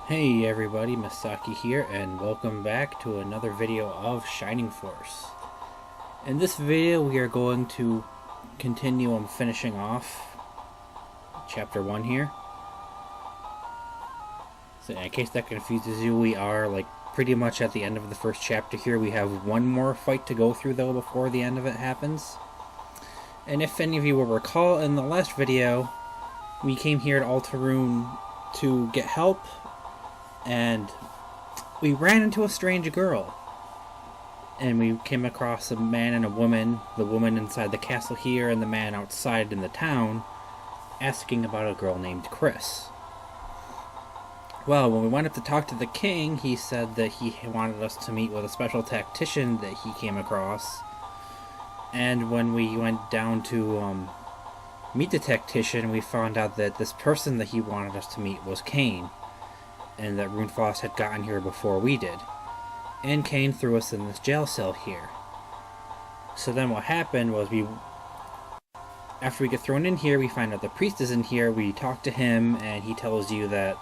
Hey everybody, Masaki here, and welcome back to another video of Shining Force. In this video, we are going to continue on finishing off Chapter 1 here. So in case that confuses you, we are pretty much at the end of the first chapter here. We have one more fight to go through though before the end of it happens. And if any of you will recall, in the last video, we came here to Altaroon to get help, and we ran into a strange girl. And we came across a man and a woman, the woman inside the castle here and the man outside in the town, asking about a girl named Chris. Well, when we went up to talk to the king, he said that he wanted us to meet with a special tactician that he came across. And when we went down to meet the tactician, we found out that this person that he wanted us to meet was Cain, and that Runefaust had gotten here before we did. And Cain threw us in this jail cell here. So then what happened was after we get thrown in here, we find out the priest is in here, we talk to him, and he tells you that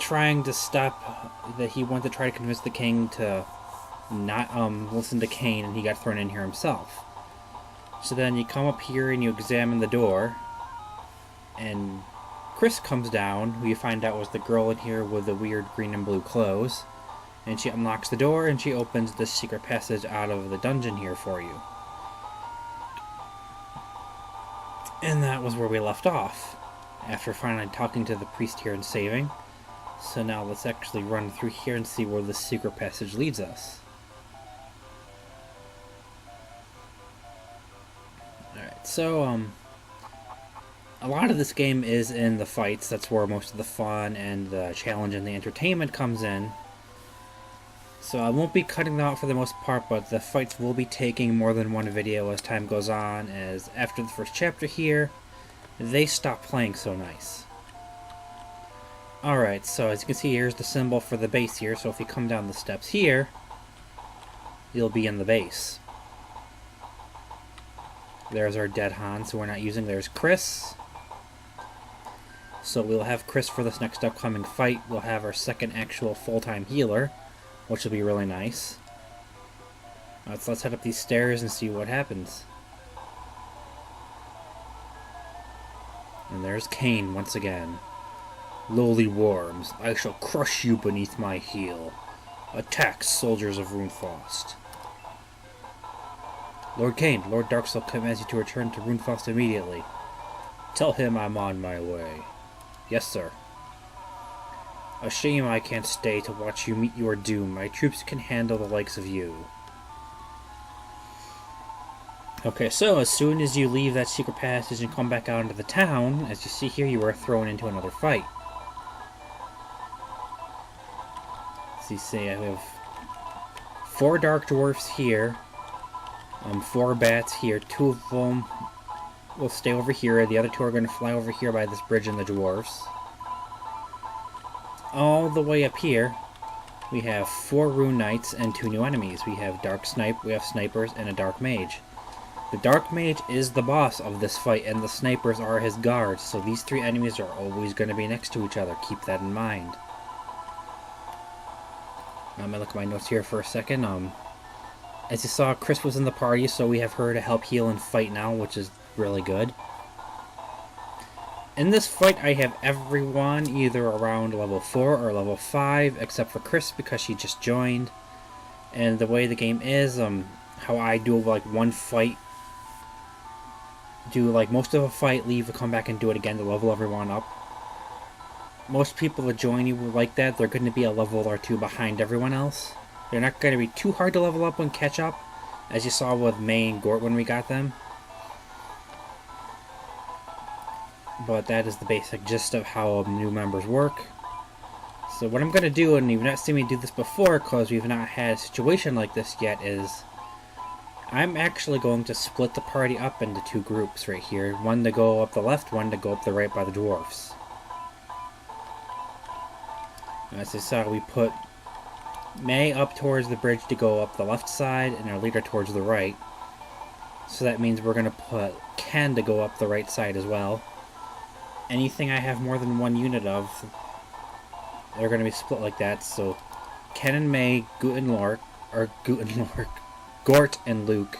trying to stop, that he wanted to try to convince the king to not listen to Cain, and he got thrown in here himself. So then you come up here and you examine the door, and Chris comes down, who you find out was the girl in here with the weird green and blue clothes, and she unlocks the door and she opens this secret passage out of the dungeon here for you. And that was where we left off, after finally talking to the priest here and saving. So now let's actually run through here and see where this secret passage leads us. Alright, so a lot of this game is in the fights. That's where most of the fun and the challenge and the entertainment comes in. So I won't be cutting them out for the most part, but the fights will be taking more than one video as time goes on, as after the first chapter here, they stop playing so nice. Alright, so as you can see, here's the symbol for the base here, so if you come down the steps here, you'll be in the base. There's our dead Hans, who we're not using. There's Chris. So we'll have Chris for this next upcoming fight. We'll have our second actual full-time healer, which will be really nice. Let's head up these stairs and see what happens. And there's Cain once again. Lowly worms, I shall crush you beneath my heel. Attack, soldiers of Runefaust. Lord Cain, Lord Darksoul commands you to return to Runefaust immediately. Tell him I'm on my way. Yes, sir. A shame I can't stay to watch you meet your doom. My troops can handle the likes of you. Okay, so as soon as you leave that secret passage and come back out into the town, as you see here, you are thrown into another fight. So you see, I have 4 dark dwarfs here. 4 bats here. 2 of them will stay over here. The other 2 are going to fly over here by this bridge in the dwarfs. All the way up here, we have 4 rune knights and 2 new enemies. We have we have snipers and a dark mage. The dark mage is the boss of this fight, and the snipers are his guards. So these 3 enemies are always going to be next to each other. Keep that in mind. I'm gonna look at my notes here for a second. As you saw, Chris was in the party, so we have her to help heal and fight now, which is really good. In this fight, I have everyone either around level 4 or level 5, except for Chris because she just joined. And the way the game is, how I do one fight, do most of a fight, leave, come back and do it again to level everyone up. Most people that join you like that, they're going to be a level or 2 behind everyone else. They're not going to be too hard to level up and catch up, as you saw with May and Gort when we got them. But that is the basic gist of how new members work. So what I'm going to do, and you've not seen me do this before because we've not had a situation like this yet, is I'm actually going to split the party up into 2 groups right here. One to go up the left, one to go up the right by the dwarfs. As you saw, we put May up towards the bridge to go up the left side, and our leader towards the right. So that means we're going to put Ken to go up the right side as well. anything I have more than one unit of, they're going to be split like that. So Ken and May, Gort and Luke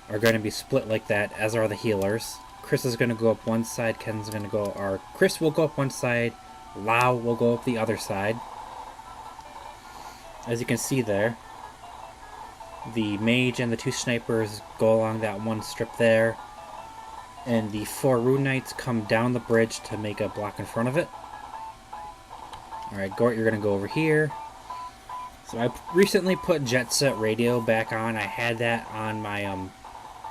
are going to be split like that, as are the healers. Chris is going to go up one side, Ken's going to go, or Chris will go up one side, Lao will go up the other side. As you can see there, the mage and the 2 snipers go along that one strip there, and the 4 rune knights come down the bridge to make a block in front of it. Alright, Gort, you're going to go over here. So I recently put Jet Set Radio back on. I had that on my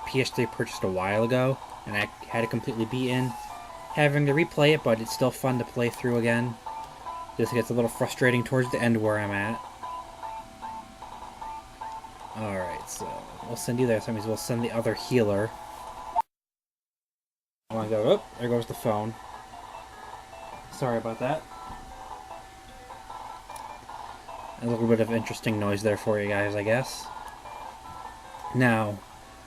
PS3 purchased a while ago, and I had it completely beaten. Having to replay it, but it's still fun to play through again. Just gets a little frustrating towards the end where I'm at. Alright, so we'll send you there. So that means we'll send the other healer. I want to go, oh, there goes the phone. Sorry about that. A little bit of interesting noise there for you guys, I guess. Now,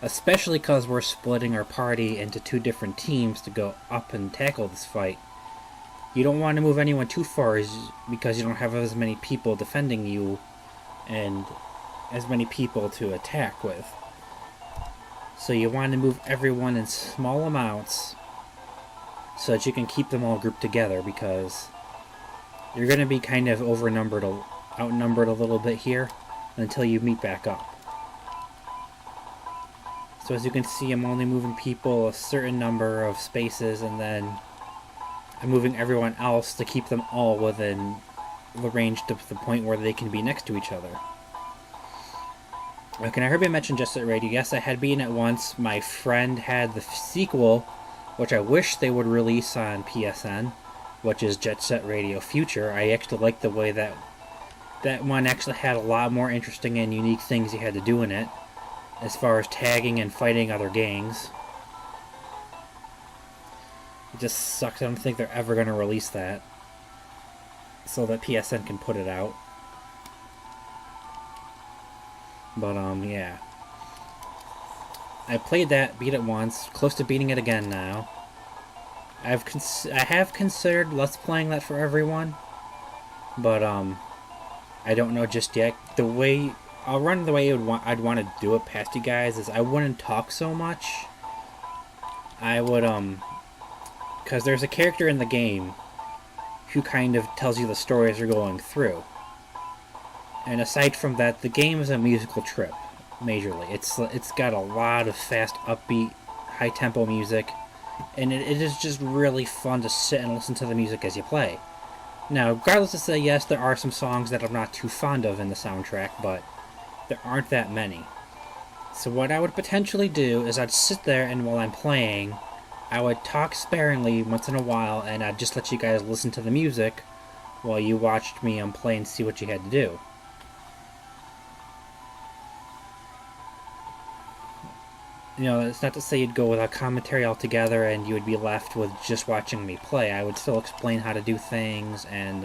especially because we're splitting our party into 2 different teams to go up and tackle this fight, you don't want to move anyone too far because you don't have as many people defending you and as many people to attack with. So you want to move everyone in small amounts so that you can keep them all grouped together, because you're going to be kind of outnumbered a little bit here until you meet back up. So as you can see, I'm only moving people a certain number of spaces, and then I'm moving everyone else to keep them all within the range to the point where they can be next to each other. Okay, I heard me mention Jet Set Radio. Yes, I had beaten it once. My friend had the sequel, which I wish they would release on PSN, which is Jet Set Radio Future. I actually liked the way that one actually had a lot more interesting and unique things you had to do in it, as far as tagging and fighting other gangs. It just sucks. I don't think they're ever going to release that so that PSN can put it out. But, yeah. I played that, beat it once, close to beating it again now. I have considered Let's Playing that for everyone, but, I don't know just yet. I'll run the way I'd want to do it past you guys is I wouldn't talk so much. I would, because there's a character in the game who kind of tells you the story as you're going through. And aside from that, the game is a musical trip, majorly. It's got a lot of fast, upbeat, high-tempo music, and it is just really fun to sit and listen to the music as you play. Now, regardless to say, yes, there are some songs that I'm not too fond of in the soundtrack, but there aren't that many. So what I would potentially do is I'd sit there, and while I'm playing, I would talk sparingly once in a while, and I'd just let you guys listen to the music while you watched me play and see what you had to do. You know, it's not to say you'd go without commentary altogether and you would be left with just watching me play. I would still explain how to do things, and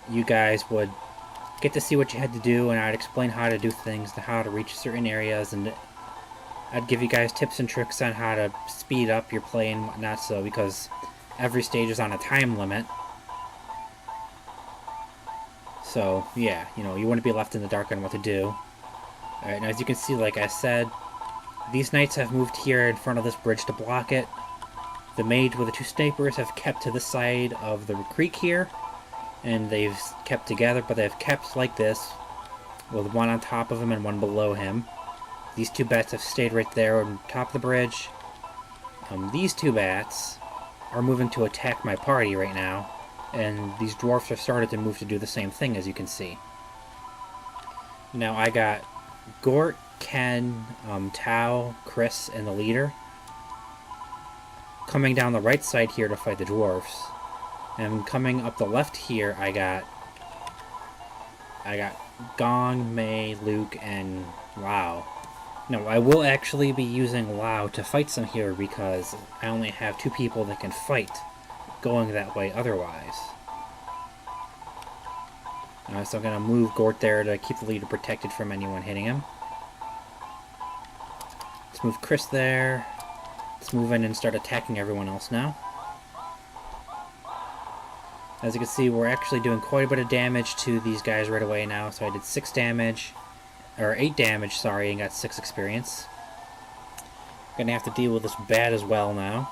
you guys would get to see what you had to do, and I'd explain how to do things, how to reach certain areas, and I'd give you guys tips and tricks on how to speed up your play and whatnot, so because every stage is on a time limit. So, yeah, you know, you wouldn't be left in the dark on what to do. Alright, now as you can see, like I said, these knights have moved here in front of this bridge to block it. The mage with the 2 snipers have kept to the side of the creek here, and they've kept together, but they've kept like this, with one on top of him and one below him. These 2 bats have stayed right there on top of the bridge. These 2 bats are moving to attack my party right now, and these dwarfs have started to move to do the same thing, as you can see. Now I got Gort, Ken, Tao, Chris, and the leader coming down the right side here to fight the dwarfs. And coming up the left here, I got Gong, Mei, Luke, and Lao. Now, I will actually be using Lao to fight some here because I only have 2 people that can fight going that way otherwise. So I'm going to move Gort there to keep the leader protected from anyone hitting him. Let's move Chris there. Let's move in and start attacking everyone else now. As you can see, we're actually doing quite a bit of damage to these guys right away now. So I did 6 damage, or 8 damage, sorry, and got 6 experience. Gonna have to deal with this bat as well now.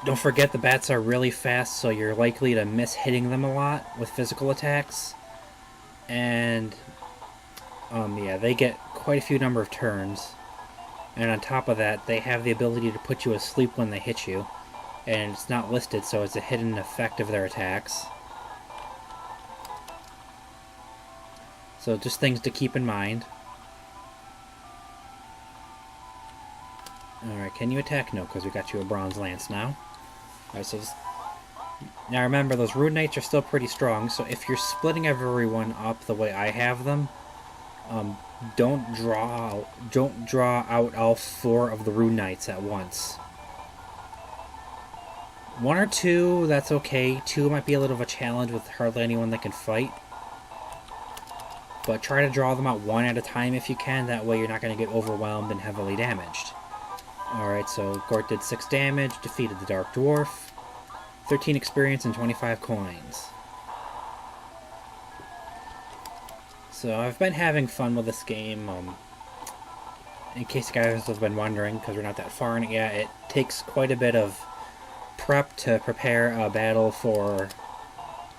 Don't forget the bats are really fast, so you're likely to miss hitting them a lot with physical attacks. And, yeah, they get quite a few number of turns. And on top of that, they have the ability to put you asleep when they hit you. And it's not listed, so it's a hidden effect of their attacks. So just things to keep in mind. Alright, can you attack? No, because we got you a bronze lance now. Alright, so now remember, those Rune Knights are still pretty strong, so if you're splitting everyone up the way I have them, don't draw out all 4 of the Rune Knights at once. 1 or 2, that's okay. 2 might be a little of a challenge with hardly anyone that can fight. But try to draw them out 1 at a time if you can, that way you're not going to get overwhelmed and heavily damaged. Alright, so Gort did 6 damage, defeated the Dark Dwarf, 13 experience and 25 coins. So I've been having fun with this game. In case you guys have been wondering, because we're not that far in it yet, it takes quite a bit of prep to prepare a battle for...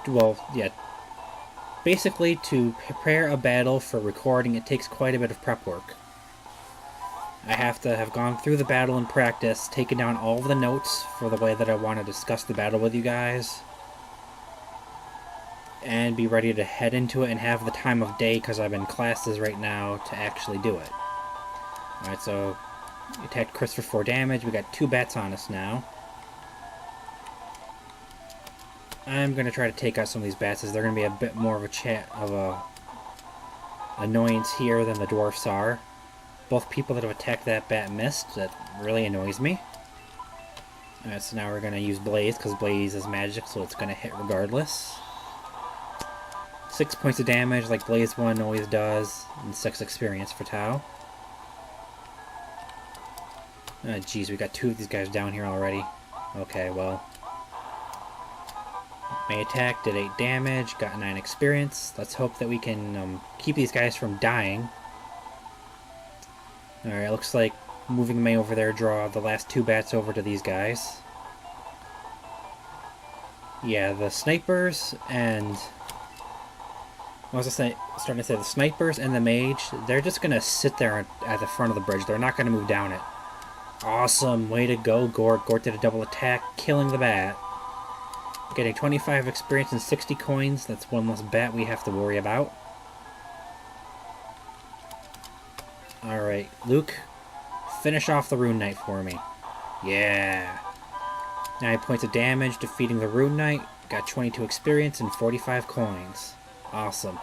Well, yeah. Basically, to prepare a battle for recording, it takes quite a bit of prep work. I have to have gone through the battle in practice, taken down all of the notes for the way that I want to discuss the battle with you guys, and be ready to head into it and have the time of day, because I'm in classes right now, to actually do it. Alright, so we attacked Chris for 4 damage. We got 2 bats on us now. I'm going to try to take out some of these bats, as they're going to be a bit more of a annoyance here than the dwarfs are. Both people that have attacked that bat missed. That really annoys me. Alright, so now we're going to use Blaze, because Blaze is magic, so it's going to hit regardless. 6 points of damage, like Blaze 1 always does, and 6 experience for Tau. Jeez, we got 2 of these guys down here already. Okay, well. My attack did 8 damage, got 9 experience. Let's hope that we can keep these guys from dying. Alright, looks like moving May over there, draw the last 2 bats over to these guys. Yeah, the snipers and... What was I starting to say? The snipers and the mage, they're just going to sit there at the front of the bridge. They're not going to move down it. Awesome! Way to go, Gort. Gort did a double attack, killing the bat. Getting 25 experience and 60 coins. That's 1 less bat we have to worry about. Alright, Luke, finish off the Rune Knight for me. Yeah! 9 points of damage, defeating the Rune Knight. Got 22 experience and 45 coins. Awesome.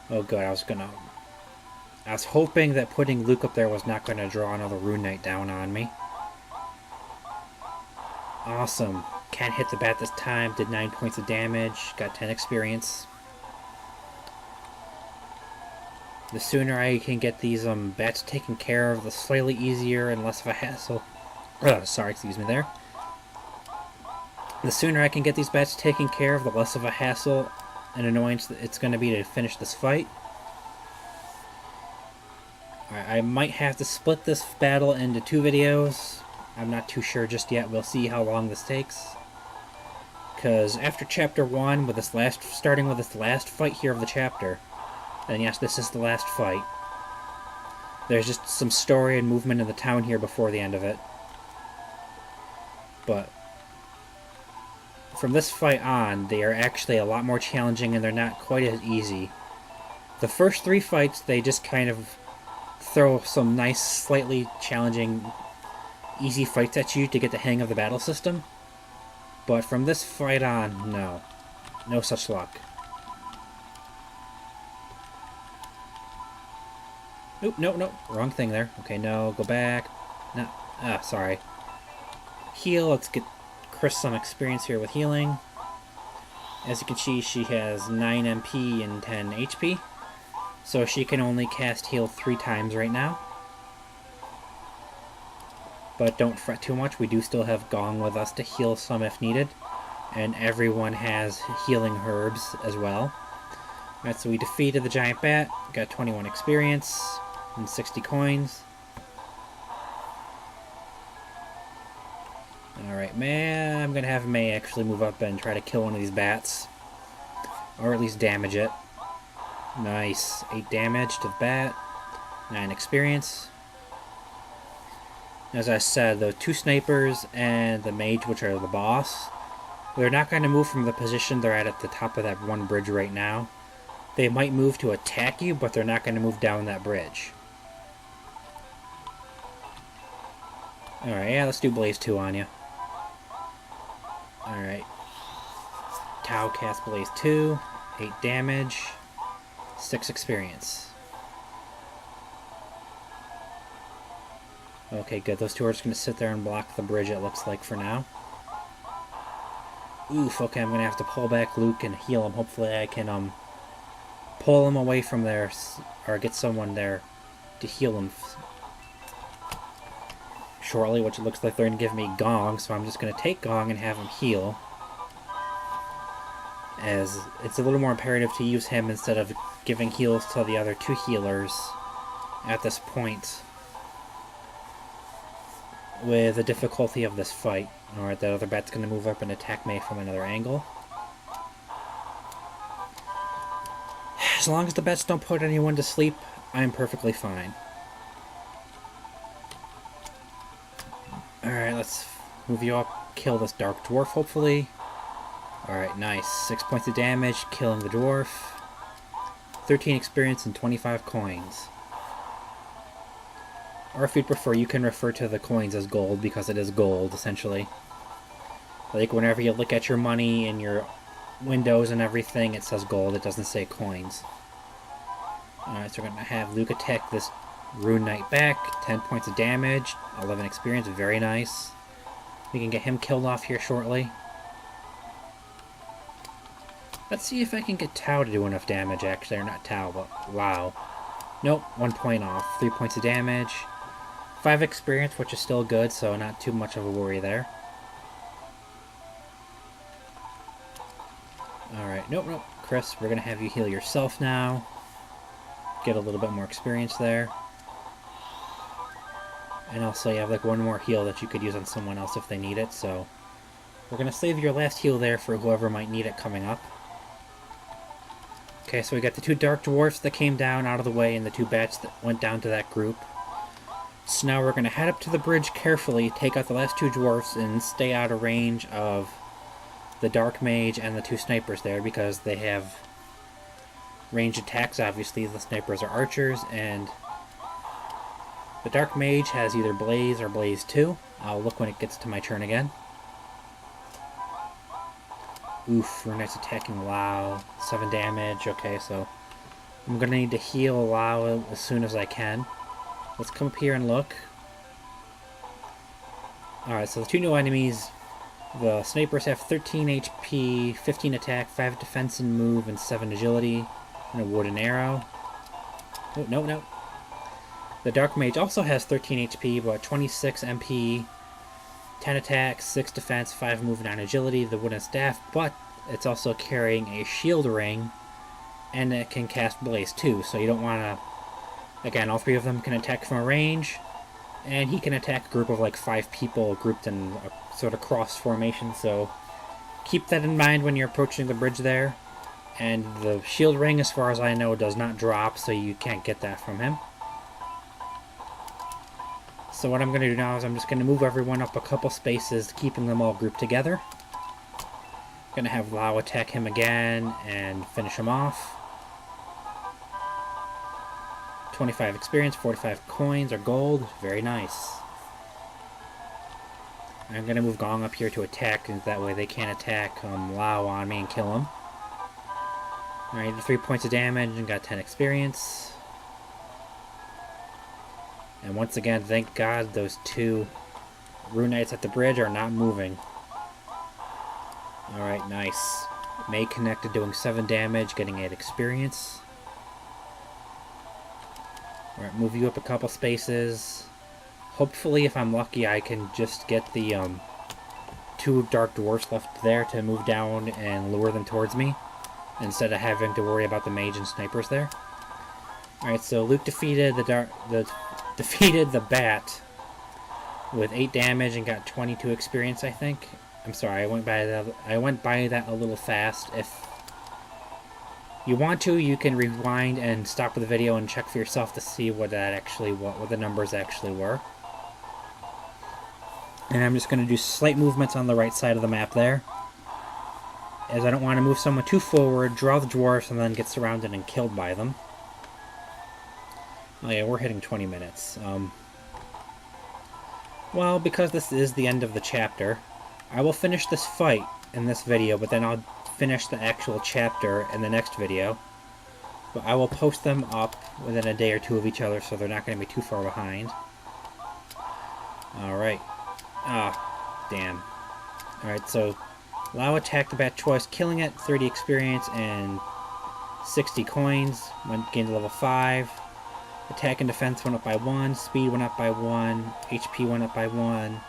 Oh good, I was hoping that putting Luke up there was not going to draw another Rune Knight down on me. Awesome. Can't hit the bat this time, did 9 points of damage, got 10 experience. The sooner I can get these bats taken care of, the slightly easier and less of a hassle. Sorry, excuse me there. The sooner I can get these bats taken care of, the less of a hassle and annoyance it's going to be to finish this fight. I might have to split this battle into 2 videos. I'm not too sure just yet. We'll see how long this takes. Because after Chapter 1, with this starting with this last fight here of the chapter, then yes, this is the last fight. There's just some story and movement in the town here before the end of it. But from this fight on, they are actually a lot more challenging and they're not quite as easy. The first 3 fights, they just kind of throw some nice, slightly challenging, easy fights at you to get the hang of the battle system. But from this fight on, no. No such luck. Oop, no, wrong thing there. Okay, no, go back. No, sorry. Heal, let's get Chris some experience here with healing. As you can see, she has 9 MP and 10 HP. So she can only cast heal 3 times right now. But don't fret too much, we do still have Gong with us to heal some if needed. And everyone has healing herbs as well. Alright, so we defeated the giant bat, got 21 experience and 60 coins. Alright, man, I'm gonna have May actually move up and try to kill one of these bats. Or at least damage it. Nice. 8 damage to the bat, 9 experience. As I said, the 2 snipers and the mage, which are the boss, they're not going to move from the position they're at the top of that one bridge right now. They might move to attack you, but they're not going to move down that bridge. Alright, yeah, let's do Blaze 2 on you. Alright. Tau cast Blaze 2, 8 damage, 6 experience. Okay, good. Those 2 are just going to sit there and block the bridge, it looks like, for now. Oof, okay, I'm going to have to pull back Luke and heal him. Hopefully I can, pull him away from there, or get someone there to heal him shortly, which it looks like they're going to give me Gong, so I'm just going to take Gong and have him heal. As it's a little more imperative to use him instead of giving heals to the other 2 healers at this point. With the difficulty of this fight. Alright, that other bat's going to move up and attack May from another angle. As long as the bats don't put anyone to sleep, I'm perfectly fine. Alright, let's move you up, kill this dark dwarf, hopefully. Alright, nice. 6 points of damage, killing the dwarf. 13 experience and 25 coins. Or if you'd prefer, you can refer to the coins as gold, because it is gold, essentially. Like, whenever you look at your money and your windows and everything, it says gold, it doesn't say coins. Alright, so we're going to have Luke attack this Rune Knight back. 10 points of damage, 11 experience, very nice. We can get him killed off here shortly. Let's see if I can get Tau to do enough damage, actually. Or not Tau, but Lao. Nope, 1 point off. 3 points of damage. 5 experience, which is still good, so not too much of a worry there. Alright, nope. Chris, we're going to have you heal yourself now. Get a little bit more experience there. And also you have like 1 more heal that you could use on someone else if they need it, so we're going to save your last heal there for whoever might need it coming up. Okay, so we got the 2 dark dwarfs that came down out of the way and the 2 bats that went down to that group. So now we're going to head up to the bridge carefully, take out the last 2 dwarfs, and stay out of range of the dark mage and the 2 snipers there, because they have ranged attacks. Obviously, the snipers are archers, and the dark mage has either Blaze or Blaze 2. I'll look when it gets to my turn again. Oof, Rune Knight's attacking Lao. 7 damage. Okay, so I'm going to need to heal Lao as soon as I can. Let's come up here and look. Alright, so the 2 new enemies. The snipers have 13 HP, 15 attack, 5 defense and move, and 7 agility, and a wooden arrow. Oh, no. The dark mage also has 13 HP, but 26 MP, 10 attack, 6 defense, 5 move, 9 agility, the wooden staff, but it's also carrying a shield ring, and it can cast Blaze too, so you don't want to... Again, all 3 of them can attack from a range, and he can attack a group of like 5 people grouped in a sort of cross formation, so keep that in mind when you're approaching the bridge there. And the shield ring, as far as I know, does not drop, so you can't get that from him. So what I'm going to do now is I'm just going to move everyone up a couple spaces, keeping them all grouped together. Going to have Lao attack him again and finish him off. 25 experience, 45 coins or gold. Very nice. I'm going to move Gong up here to attack, and that way they can't attack Lao on me and kill him. Alright, 3 points of damage and got 10 experience. And once again, thank God those 2 Rune Knights at the bridge are not moving. Alright, nice. May connected, doing 7 damage, getting 8 experience. Alright, move you up a couple spaces. Hopefully, if I'm lucky, I can just get the 2 dark dwarfs left there to move down and lure them towards me, instead of having to worry about the mage and snipers there. Alright, so Luke defeated defeated the bat with 8 damage and got 22 experience, I think. I'm sorry, I went by that a little fast. If you want to, you can rewind and stop the video and check for yourself to see what the numbers actually were. And I'm just going to do slight movements on the right side of the map there, as I don't want to move someone too forward, draw the dwarfs, and then get surrounded and killed by them. Oh yeah, we're hitting 20 minutes. Well, because this is the end of the chapter, I will finish this fight in this video, but then I'll finish the actual chapter in the next video. But I will post them up within a day or two of each other, so they're not going to be too far behind. Alright. Ah, damn. Alright, so Lao attacked the bat twice, killing it, 30 experience and 60 coins. Gained level 5. Attack and defense went up by 1, speed went up by 1, HP went up by 1,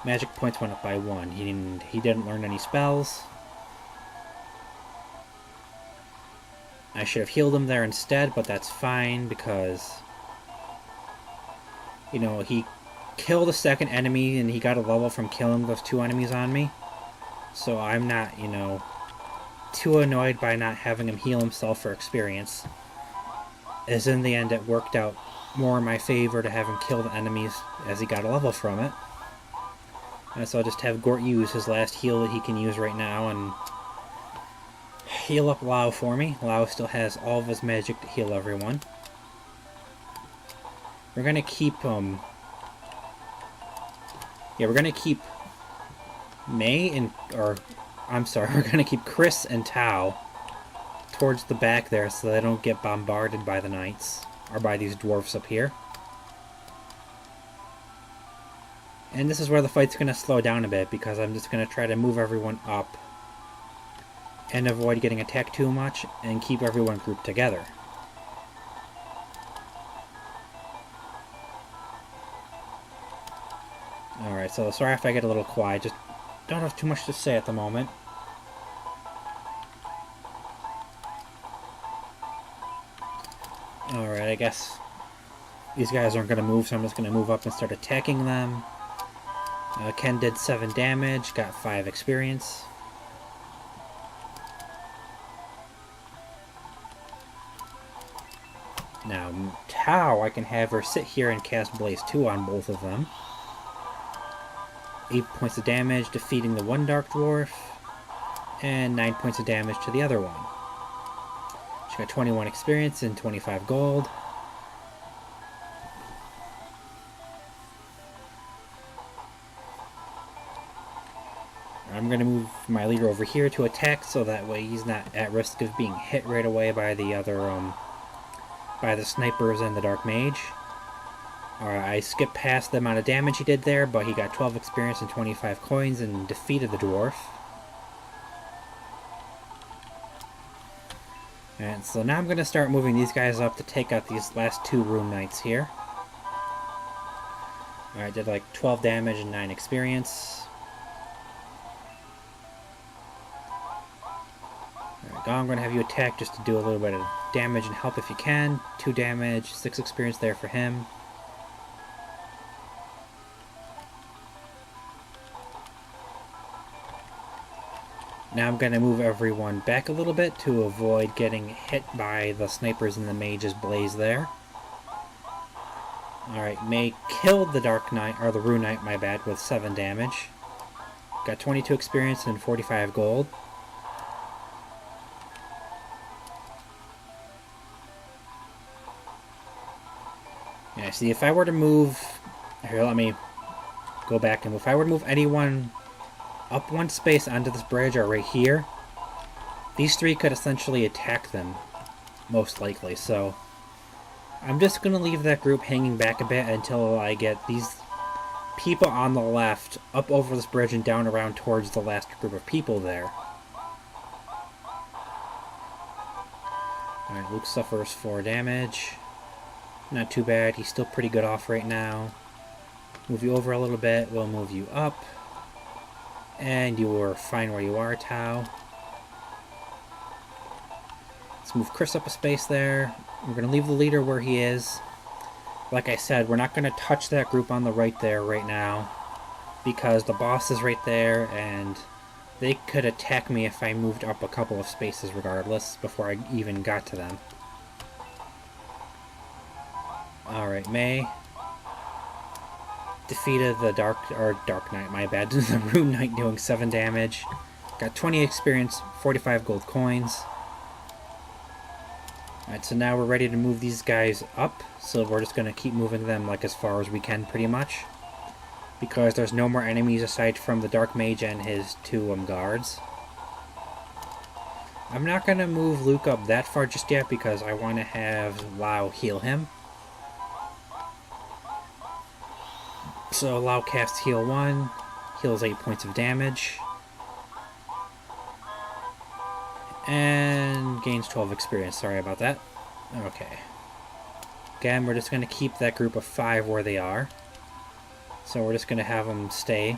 magic points went up by 1. He didn't learn any spells. I should have healed him there instead, but that's fine because, you know, he killed a second enemy and he got a level from killing those 2 enemies on me. So I'm not, you know, too annoyed by not having him heal himself for experience. As in the end, it worked out more in my favor to have him kill the enemies as he got a level from it. And so I'll just have Gort use his last heal that he can use right now and heal up Lao for me. Lao still has all of his magic to heal everyone. We're gonna keep, we're gonna keep we're gonna keep Chris and Tao towards the back there so they don't get bombarded by the knights, or by these dwarfs up here. And this is where the fight's gonna slow down a bit, because I'm just gonna try to move everyone up and avoid getting attacked too much, and keep everyone grouped together. Alright, so sorry if I get a little quiet, just don't have too much to say at the moment. Alright, I guess these guys aren't going to move, so I'm just going to move up and start attacking them. Ken did 7 damage, got 5 experience. Now, Tao, I can have her sit here and cast Blaze 2 on both of them. 8 points of damage, defeating the 1 Dark Dwarf, and 9 points of damage to the other one. She got 21 experience and 25 gold. I'm going to move my leader over here to attack, so that way he's not at risk of being hit right away by the other, by the snipers and the Dark Mage. Alright, I skipped past the amount of damage he did there, but he got 12 experience and 25 coins and defeated the dwarf. And so now I'm going to start moving these guys up to take out these last 2 Rune Knights here. Alright, did like 12 damage and 9 experience. Alright, Gong, I'm going to have you attack just to do a little bit of damage and help if you can. 2 damage, 6 experience there for him. Now I'm going to move everyone back a little bit to avoid getting hit by the snipers and the mage's blaze there. Alright, May killed the Dark Knight, or the Rune Knight, my bad, with 7 damage. Got 22 experience and 45 gold. Yeah, see, if I were to move... Here, let me go back and move. If I were to move anyone up 1 space onto this bridge, or right here, these 3 could essentially attack them, most likely, so I'm just going to leave that group hanging back a bit until I get these people on the left up over this bridge and down around towards the last group of people there. Alright, Luke suffers 4 damage. Not too bad. He's still pretty good off right now. Move you over a little bit. We'll move you up. And you are fine where you are, Tau. Let's move Chris up a space there. We're going to leave the leader where he is. Like I said, we're not going to touch that group on the right there right now, because the boss is right there, and they could attack me if I moved up a couple of spaces regardless, before I even got to them. Alright, May defeated the Dark Knight, my bad, the Rune Knight, doing 7 damage. Got 20 experience, 45 gold coins. Alright, so now we're ready to move these guys up, so we're just going to keep moving them like as far as we can pretty much, because there's no more enemies aside from the Dark Mage and his 2 guards. I'm not going to move Luke up that far just yet because I want to have Lau heal him. So Lau casts heal 1, heals 8 points of damage, and gains 12 experience. Sorry about that. Okay. Again, we're just going to keep that group of 5 where they are. So we're just going to have them stay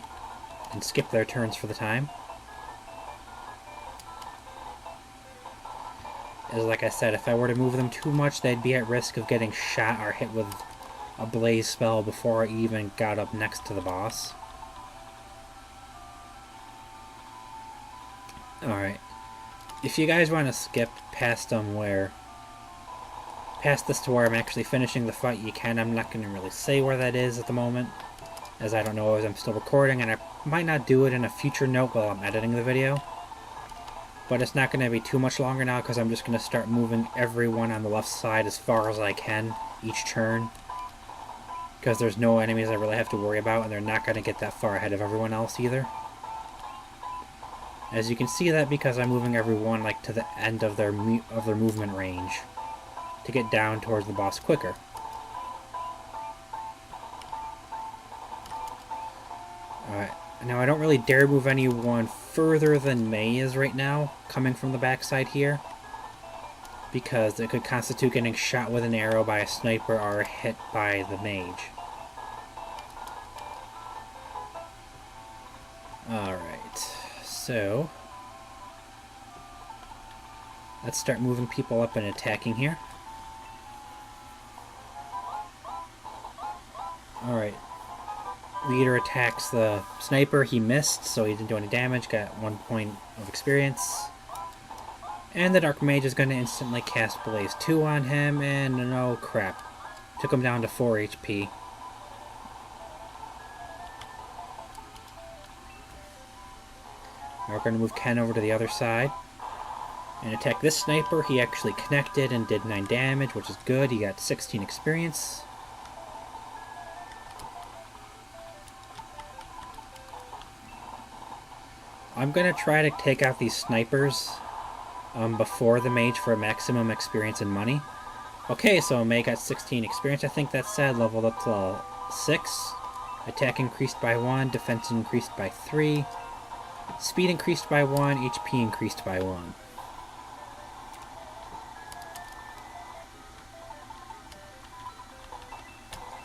and skip their turns for the time. As like I said, if I were to move them too much, they'd be at risk of getting shot or hit with a blaze spell before I even got up next to the boss. Alright. If you guys want to skip past past this to where I'm actually finishing the fight, you can. I'm not going to really say where that is at the moment, as I don't know, as I'm still recording, and I might not do it in a future note while I'm editing the video. But it's not going to be too much longer now, because I'm just going to start moving everyone on the left side as far as I can each turn, because there's no enemies I really have to worry about, and they're not going to get that far ahead of everyone else either. As you can see that because I'm moving everyone like to the end of their movement range to get down towards the boss quicker. Alright, now I don't really dare move anyone further than May is right now, coming from the backside here, because it could constitute getting shot with an arrow by a sniper or hit by the mage. Alright, so let's start moving people up and attacking here. Alright, leader attacks the sniper. He missed, so he didn't do any damage, got 1 point of experience. And the Dark Mage is going to instantly cast Blaze 2 on him, and oh crap, took him down to 4 HP. Now we're going to move Ken over to the other side and attack this sniper. He actually connected and did 9 damage, which is good. He got 16 experience. I'm going to try to take out these snipers before the mage for maximum experience and money. Okay, so May got 16 experience. I think that's sad. Leveled up to 6. Attack increased by 1. Defense increased by 3. Speed increased by 1. HP increased by 1.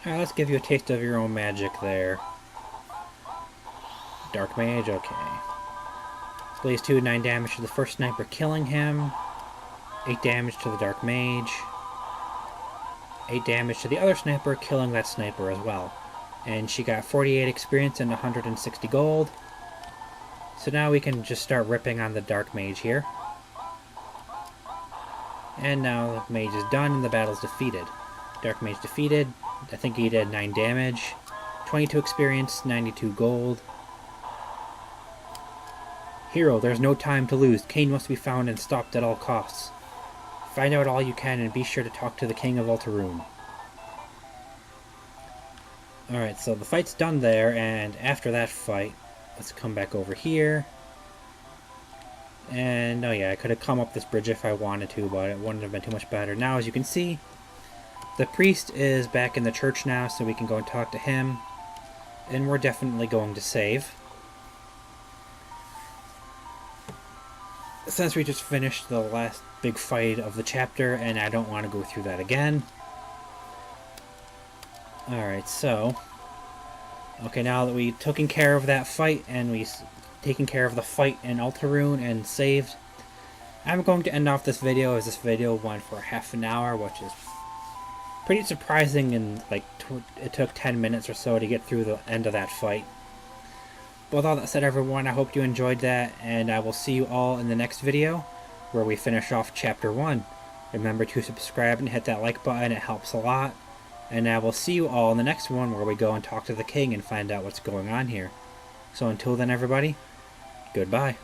Alright, let's give you a taste of your own magic there. Dark Mage, okay. Blaze 2, 9 damage to the first sniper, killing him. 8 damage to the Dark Mage. 8 damage to the other sniper, killing that sniper as well. And she got 48 experience and 160 gold. So now we can just start ripping on the Dark Mage here. And now the Mage is done and the battle's defeated. Dark Mage defeated. I think he did 9 damage. 22 experience, 92 gold. Hero, there's no time to lose. Cain must be found and stopped at all costs. Find out all you can and be sure to talk to the King of Elturune. Alright, so the fight's done there, and after that fight, let's come back over here. And, oh yeah, I could have come up this bridge if I wanted to, but it wouldn't have been too much better. Now, as you can see, the priest is back in the church now, so we can go and talk to him. And we're definitely going to save. Since we just finished the last big fight of the chapter, and I don't want to go through that again. Alright, so... Okay, now that we've taken care of that fight, and we've taken care of the fight in Altaroon and saved, I'm going to end off this video, as this video went for half an hour, which is pretty surprising, and like it took 10 minutes or so to get through the end of that fight. But with all that said, everyone, I hope you enjoyed that, and I will see you all in the next video, where we finish off Chapter 1. Remember to subscribe and hit that like button, it helps a lot. And I will see you all in the next one, where we go and talk to the king and find out what's going on here. So until then, everybody, goodbye.